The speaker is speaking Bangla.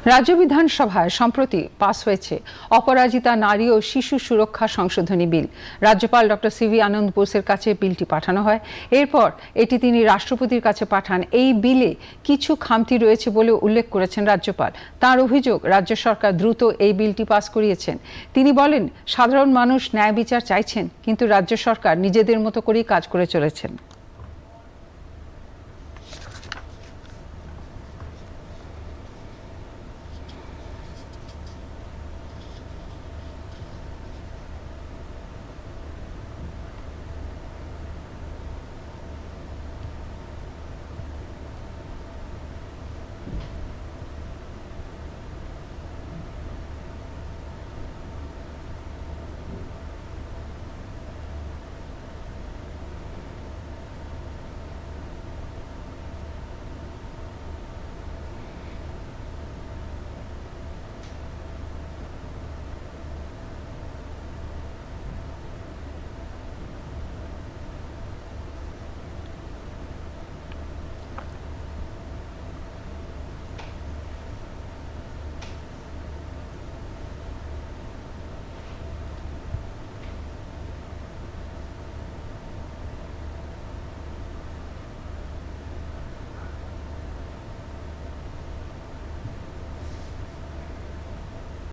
রাজ্য বিধানসভায় সম্প্রতি পাস হয়েছে অপরাজিতা নারী ও শিশু সুরক্ষা সংশোধনী বিল। রাজ্যপাল ডক্টর সিভি আনন্দ বোসের কাছে বিলটি পাঠানো হয়। এরপর এটি তিনি রাষ্ট্রপতির কাছে পাঠান। এই বিলে কিছু খামতি রয়েছে বলে উল্লেখ করেছেন রাজ্যপাল। তার অভিযোগ, রাজ্য সরকার দ্রুত এই বিলটি পাস করিয়েছেন। তিনি বলেন, সাধারণ মানুষ ন্যায় বিচার চাইছেন, কিন্তু রাজ্য সরকার নিজেদের মতো করেই কাজ করে চলেছেন।